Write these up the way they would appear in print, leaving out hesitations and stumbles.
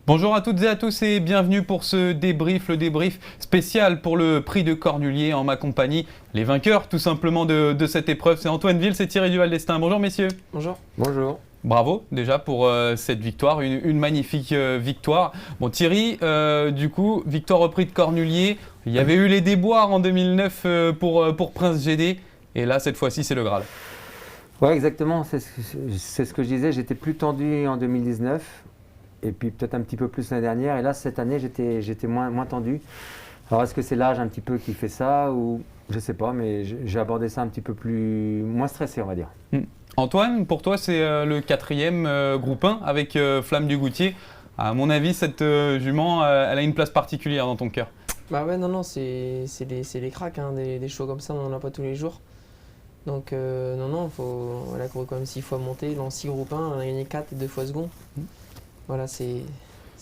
Bonjour à toutes et à tous et bienvenue pour ce débrief, le débrief spécial pour le prix de Cornulier en ma compagnie. Les vainqueurs tout simplement de cette épreuve, c'est Antoine Ville, c'est Thierry Duval d'Estaing. Bonjour messieurs. Bonjour. Bonjour. Bravo déjà pour cette victoire, une magnifique victoire. Bon Thierry, du coup, victoire au prix de Cornulier. Il y avait eu les déboires en 2009 pour Prince GD et là cette fois-ci c'est le Graal. Ouais, exactement, c'est ce que je disais, j'étais plus tendu en 2019 et puis peut-être un petit peu plus l'année dernière et là cette année j'étais moins tendu. Alors est-ce que c'est l'âge un petit peu qui fait ça ou je sais pas, mais j'ai abordé ça un petit peu moins stressé on va dire. Antoine, pour toi c'est le quatrième groupe 1 avec Flamme du Goutier. À mon avis cette jument elle a une place particulière dans ton cœur. Bah ouais, non, c'est les cracks, hein, des shows comme ça, on n'en a pas tous les jours. Donc non, elle a couru quand même 6 fois montée, dans 6 groupes 1, elle a gagné 4 et 2 fois second. Voilà, c'est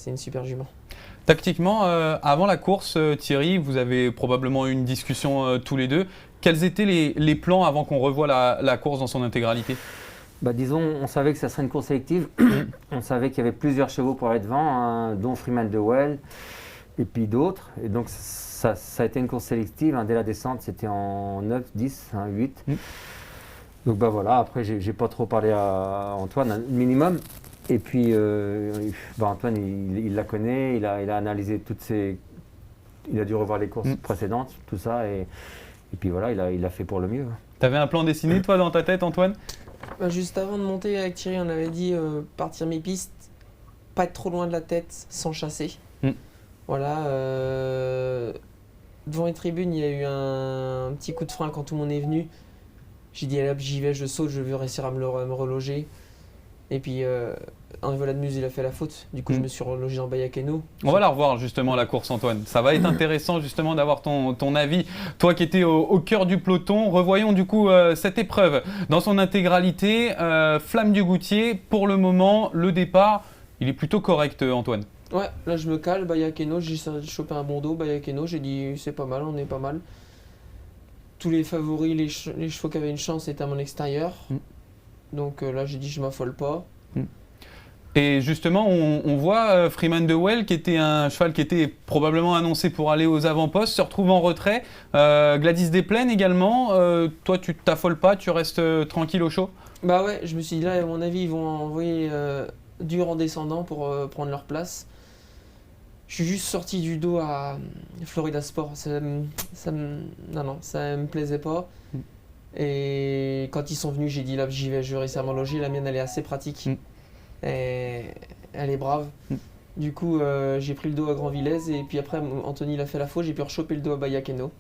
une super jument. Tactiquement, avant la course, Thierry, vous avez probablement eu une discussion tous les deux. Quels étaient les plans avant qu'on revoie la course dans son intégralité? Bah, disons, on savait que ça serait une course sélective, on savait qu'il y avait plusieurs chevaux pour aller devant, hein, dont Freeman de Well et puis d'autres. Et donc ça a été une course sélective, hein, dès la descente c'était en 9, 10, hein, 8. Donc bah voilà, après j'ai pas trop parlé à Antoine, un minimum. Et puis Antoine il la connaît, il a analysé il a dû revoir les courses précédentes, tout ça, et puis voilà, il a fait pour le mieux. T'avais un plan dessiné toi dans ta tête, Antoine? Bah, juste avant de monter avec Thierry, on avait dit partir mes pistes, pas être trop loin de la tête sans chasser. Voilà, devant les tribunes, il y a eu un petit coup de frein quand tout le monde est venu. J'ai dit, allez hop, j'y vais, je saute, je veux réussir à me reloger. Et puis, un volade muse, il a fait la faute. Du coup, je me suis relogé en Bayakeno. On va la revoir justement, la course, Antoine. Ça va être intéressant justement d'avoir ton avis. Toi qui étais au cœur du peloton, revoyons du coup cette épreuve dans son intégralité. Flamme du Goutier, pour le moment, le départ, il est plutôt correct, Antoine. Ouais, là je me cale, Bayakeno, j'ai chopé un bon dos, Bayakeno, j'ai dit c'est pas mal, on est pas mal. Tous les favoris, les chevaux qui avaient une chance étaient à mon extérieur. Donc là j'ai dit je m'affole pas. Et justement, on voit Freeman de Well, qui était un cheval qui était probablement annoncé pour aller aux avant-postes, se retrouve en retrait. Gladys Desplaines également. Toi, tu t'affoles pas, tu restes tranquille au chaud? Bah ouais, je me suis dit là, à mon avis, ils vont envoyer dur en descendant pour prendre leur place. Je suis juste sorti du dos à Florida Sport. Ça me plaisait pas. Et quand ils sont venus, j'ai dit là, j'y vais, je vais réussir à m'enloger. La mienne, elle est assez pratique. Et elle est brave. Du coup, j'ai pris le dos à Grand Villez et puis après, Anthony il a fait la faute, j'ai pu rechoper le dos à Bayakeno.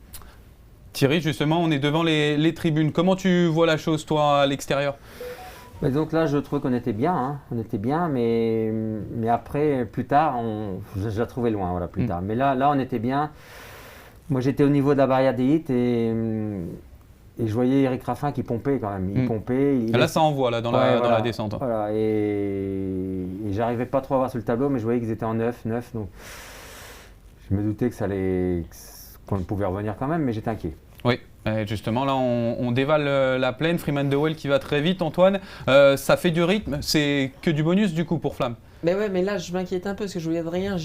Thierry, justement, on est devant les tribunes. Comment tu vois la chose, toi, à l'extérieur? Mais donc là, je trouvais qu'on était bien, hein. On était bien, mais après, plus tard, je la trouvais loin, voilà, plus tard. Mais là, on était bien. Moi, j'étais au niveau de la barrière des hits et je voyais Eric Raffin qui pompait quand même. Il pompait. Là, ça envoie là, dans la descente. Voilà, et j'arrivais pas trop à voir sur le tableau, mais je voyais qu'ils étaient en 9, donc je me doutais qu'on pouvait revenir quand même, mais j'étais inquiet. Oui, justement, là, on dévale la plaine. Freeman de Well qui va très vite, Antoine. Ça fait du rythme, c'est que du bonus du coup pour Flamme. Mais ouais, mais là, je m'inquiète un peu parce que je voyais Adrien.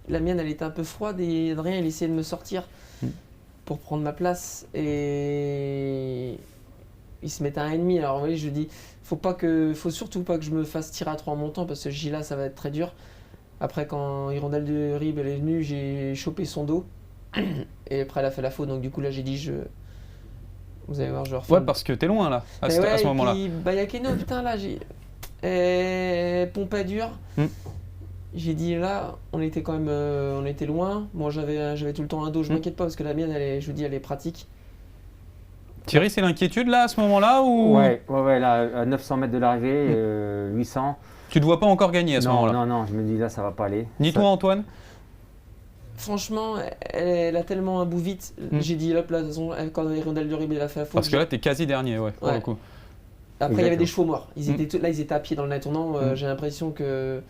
La mienne, elle était un peu froide et Adrien, il essayait de me sortir pour prendre ma place et il se mettait à 1,5. Alors oui, je dis, faut surtout pas que je me fasse tirer à 3 en montant parce que là, ça va être très dur. Après, quand Hirondelle de Rib elle est venue, j'ai chopé son dos. Et après elle a fait la faute, donc du coup là j'ai dit vous allez voir, je refais. Ouais, parce que t'es loin là, à ce moment-là. Et puis Bayakeno, putain là j'ai Pompadour. J'ai dit là, on était quand même on était loin. Bon, j'avais tout le temps un dos, je m'inquiète pas parce que la mienne je vous dis elle est pratique. Thierry, c'est l'inquiétude là à ce moment-là ou... Ouais, là à 900 mètres de l'arrivée, 800. Tu te vois pas encore gagner à ce moment-là? Non, je me dis là ça va pas aller. Ni toi, Antoine? Franchement, elle a tellement un bout vite. J'ai dit hop là, de toute façon, quand Hirondelle de Rib elle a fait la faute. Parce que là t'es quasi dernier, ouais, pour le coup. Après il y avait des chevaux morts. Ils étaient à pied dans le nez tournant. J'ai l'impression que.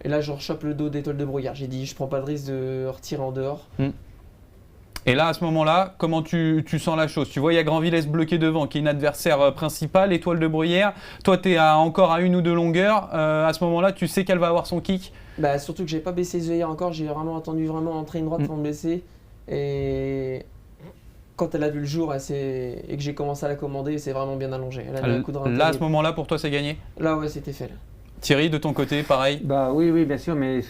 Et là je rechoppe le dos d'Étoile de Brouillard. J'ai dit je prends pas de risque de retirer en dehors. Et là, à ce moment-là, comment tu sens la chose? Tu vois, il y a Granvillès bloqué devant, qui est une adversaire principale, Étoile de Bruyère. Toi, tu es encore à 1 ou 2 longueurs. À ce moment-là, tu sais qu'elle va avoir son kick? Bah, surtout que j'ai pas baissé les œillères encore, j'ai vraiment attendu entrer une droite pour me baisser. Et quand elle a vu le jour et que j'ai commencé à la commander, c'est vraiment bien allongé. Elle a mis un coup de rein Là, à ce terrible. moment-là, pour toi, c'est gagné? Là, ouais, c'était fait. Là. Thierry, de ton côté, pareil? Bah oui, bien sûr, mais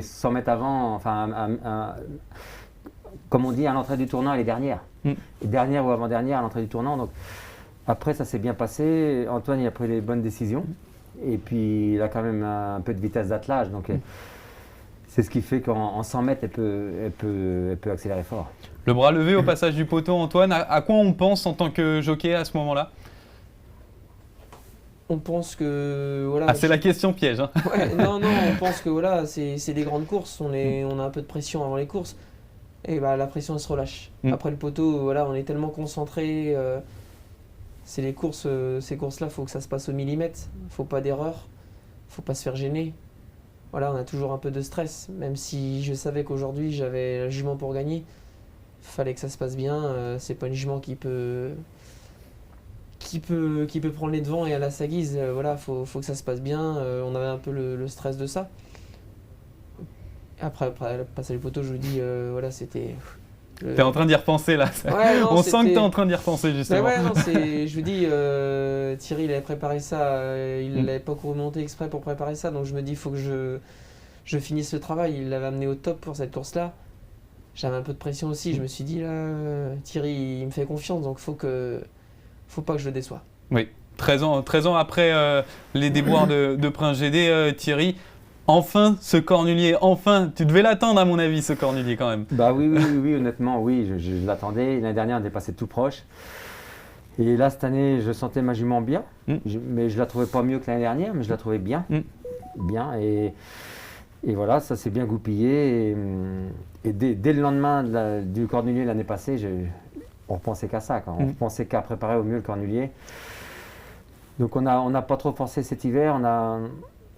100 mètres avant, enfin, comme on dit, à l'entrée du tournant, elle est dernière. Et dernière ou avant-dernière à l'entrée du tournant. Donc après, ça s'est bien passé. Antoine, il a pris les bonnes décisions. Et puis, il a quand même un peu de vitesse d'attelage. Donc, c'est ce qui fait qu'en 100 mètres, elle peut accélérer fort. Le bras levé au passage du poteau, Antoine. À quoi on pense en tant que jockey à ce moment-là? On pense que voilà. Ah, c'est la question piège. Hein. Ouais, non, on pense que voilà, c'est des grandes courses. On a un peu de pression avant les courses. Et bah la pression elle se relâche. Après le poteau, voilà, on est tellement concentré. C'est les courses, ces courses-là, faut que ça se passe au millimètre. Faut pas d'erreur. Faut pas se faire gêner. Voilà, on a toujours un peu de stress. Même si je savais qu'aujourd'hui j'avais la jument pour gagner, fallait que ça se passe bien. C'est pas une jument qui peut prendre les devants et aller à sa guise. Voilà, faut que ça se passe bien. On avait un peu le stress de ça. Après passer le poteau, je vous dis, voilà, c'était. T'es en train d'y repenser là. Ouais, non, on sent que t'es en train d'y repenser justement. Ouais, non, je vous dis, Thierry, il avait préparé ça, il l'avait pas remonté exprès pour préparer ça, donc je me dis, il faut que je finisse le travail. Il l'avait amené au top pour cette course-là. J'avais un peu de pression aussi. Je me suis dit, là, Thierry, il me fait confiance, donc faut pas que je le déçoive. Oui, 13 ans après les déboires de Prince GD, Thierry. Enfin, ce cornulier, enfin, tu devais l'attendre à mon avis, ce cornulier quand même. Bah oui, honnêtement, oui, je l'attendais. L'année dernière, on est passé tout proche. Et là, cette année, je sentais ma jument bien, mais je la trouvais pas mieux que l'année dernière, mais je la trouvais bien. Bien, et voilà, ça s'est bien goupillé. Et dès le lendemain du cornulier l'année passée, on repensait qu'à ça, on repensait qu'à préparer au mieux le cornulier. Donc on n'a pas trop forcé cet hiver,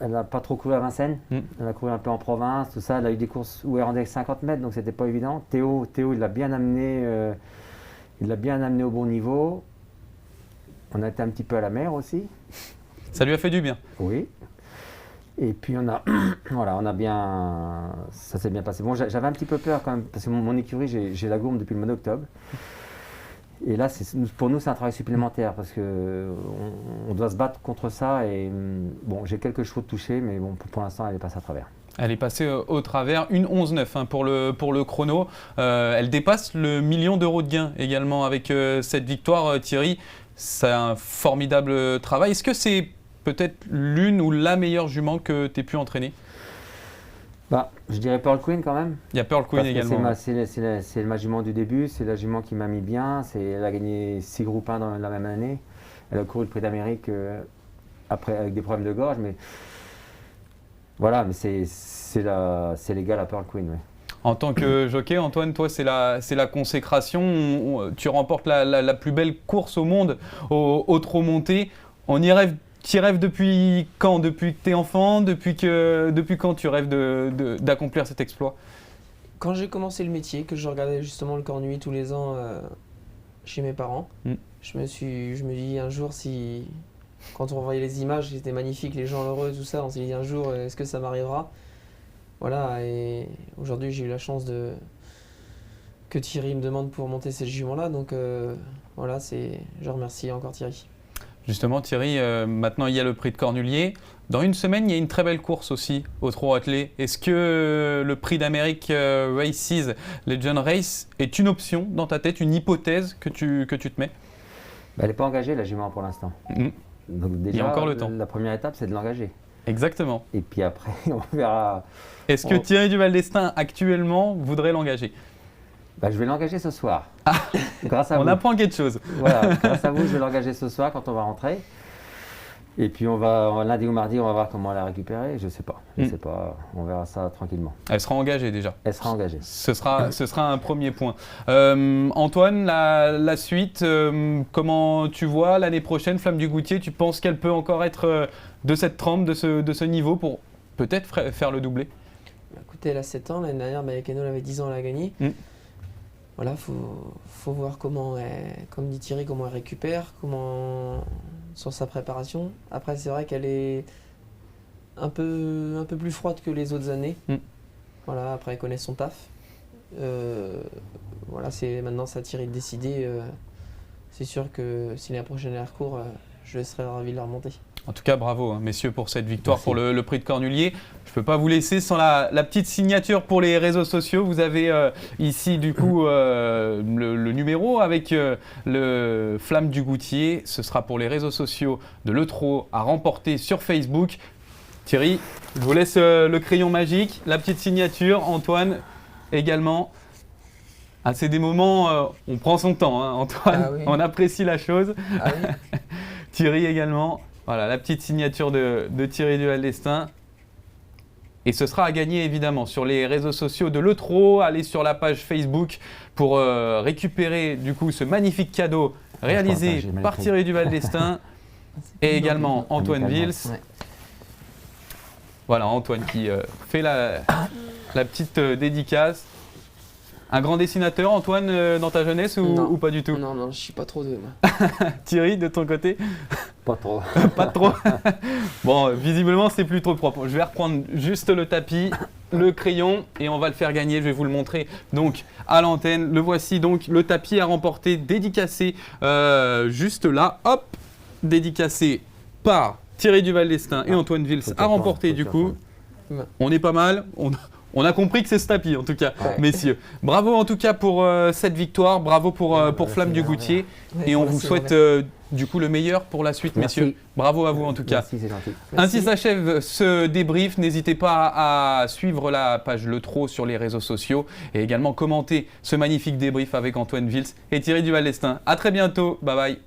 elle n'a pas trop couru à Vincennes, elle a couru un peu en province, tout ça. Elle a eu des courses où elle rendait 50 mètres, donc c'était pas évident. Théo, il l'a bien amené au bon niveau. On a été un petit peu à la mer aussi. Ça lui a fait du bien. Oui. Et puis ça s'est bien passé. Bon, j'avais un petit peu peur quand même, parce que mon écurie, j'ai la gourme depuis le mois d'octobre. Et là, pour nous, c'est un travail supplémentaire parce qu'on doit se battre contre ça. Et bon, j'ai quelques chevaux de toucher, mais bon, pour l'instant, elle est passée à travers. Elle est passée au travers, une 11,9 hein, pour le chrono. Elle dépasse le 1 million d'euros de gains également avec cette victoire, Thierry. C'est un formidable travail. Est-ce que c'est peut-être l'une ou la meilleure jument que tu aies pu entraîner? Bah, je dirais Pearl Queen quand même. Il y a Pearl Queen également. C'est ma jument du début, c'est la jument qui m'a mis bien. Elle a gagné 6 groupes 1 dans la même année. Elle a couru le Prix d'Amérique après avec des problèmes de gorge, mais voilà, mais c'est l'égal à Pearl Queen. Ouais. En tant que jockey, Antoine, toi, c'est la consécration. Tu remportes la plus belle course au monde au trot monté. On y rêve. Tu y rêves depuis quand? Depuis que tu es enfant? Depuis quand tu rêves d'accomplir cet exploit? Quand j'ai commencé le métier, que je regardais justement le cornulier tous les ans chez mes parents, je me dis un jour, quand on voyait les images, c'était magnifique, les gens heureux, tout ça, on s'est dit un jour, est-ce que ça m'arrivera? Voilà, et aujourd'hui j'ai eu la chance que Thierry me demande pour monter cette jument-là, donc voilà, je remercie encore Thierry. Justement, Thierry, maintenant il y a le prix de Cornulier. Dans une semaine, il y a une très belle course aussi au trot attelé. Est-ce que le prix d'Amérique Races Legend Race est une option dans ta tête, une hypothèse que tu te mets? Elle n'est pas engagée, la jument, pour l'instant. Donc déjà, il y a encore le temps. La première étape, c'est de l'engager. Exactement. Et puis après, on verra. Est-ce que Thierry Duval d'Estaing, actuellement, voudrait l'engager? Je vais l'engager ce soir. Grâce à vous. On apprend quelque chose. Voilà, grâce à vous, je vais l'engager ce soir quand on va rentrer. Et puis lundi ou mardi, on va voir comment la récupérer. Je sais pas, on verra ça tranquillement. Elle sera engagée déjà. Elle sera engagée. Ce sera un premier point. Antoine, la suite, comment tu vois l'année prochaine, Flamme du Goutier? Tu penses qu'elle peut encore être de cette trempe, de ce niveau pour peut-être faire le doublé? Écoutez, elle a 7 ans, l'année dernière, Mayakeno avait 10 ans, elle a gagné. voilà, faut voir comment comme dit Thierry, comment elle récupère, sur sa préparation. Après, c'est vrai qu'elle est un peu plus froide que les autres années. Voilà, après, elle connaît son taf. Voilà, maintenant, c'est à Thierry de décider. C'est sûr que si la prochaine est à recours, je serais ravi de la remonter. En tout cas, bravo, hein, messieurs, pour cette victoire. Merci. Pour le prix de Cornulier. Je ne peux pas vous laisser sans la petite signature pour les réseaux sociaux. Vous avez ici, du coup, le numéro avec le Flamme du Goutier. Ce sera pour les réseaux sociaux de l'Eutro à remporter sur Facebook. Thierry, je vous laisse le crayon magique, la petite signature. Antoine, également. Ah, c'est des moments, on prend son temps, hein, Antoine. Ah oui. On apprécie la chose. Ah oui. Thierry également. Voilà, la petite signature de Thierry Duval d'Estaing. Et ce sera à gagner évidemment sur les réseaux sociaux de l'Eutro. Allez sur la page Facebook pour récupérer du coup ce magnifique cadeau réalisé j'ai mal par écrit. Thierry Duval d'Estaing et également Antoine Amicalement. Vils. Ouais. Voilà, Antoine qui fait la petite dédicace. Un grand dessinateur, Antoine, dans ta jeunesse Non. ou pas du tout? Non, je suis pas trop de moi. Thierry, de ton côté? Pas trop. Pas trop. Bon, visiblement, c'est plus trop propre. Je vais reprendre juste le tapis, le crayon, et on va le faire gagner. Je vais vous le montrer donc à l'antenne. Le voici donc, le tapis à remporter, dédicacé juste là. Hop, dédicacé par Thierry Duval d'Estaing et Antoine Vils à remporter du coup. Ouais. On est pas mal. On a compris que c'est ce tapis, en tout cas, Ouais. messieurs. Bravo en tout cas pour cette victoire. Bravo pour Flamme du Goutier. Ouais, Et on merci, vous souhaite Robert. du coup le meilleur pour la suite, Merci. messieurs. Bravo à vous en tout cas. Merci, c'est gentil. Ainsi Merci. s'achève ce débrief. N'hésitez pas à suivre la page l'Eutro sur les réseaux sociaux et également commenter ce magnifique débrief avec Antoine Vils et Thierry Duval d'Estaing. À très bientôt. Bye bye.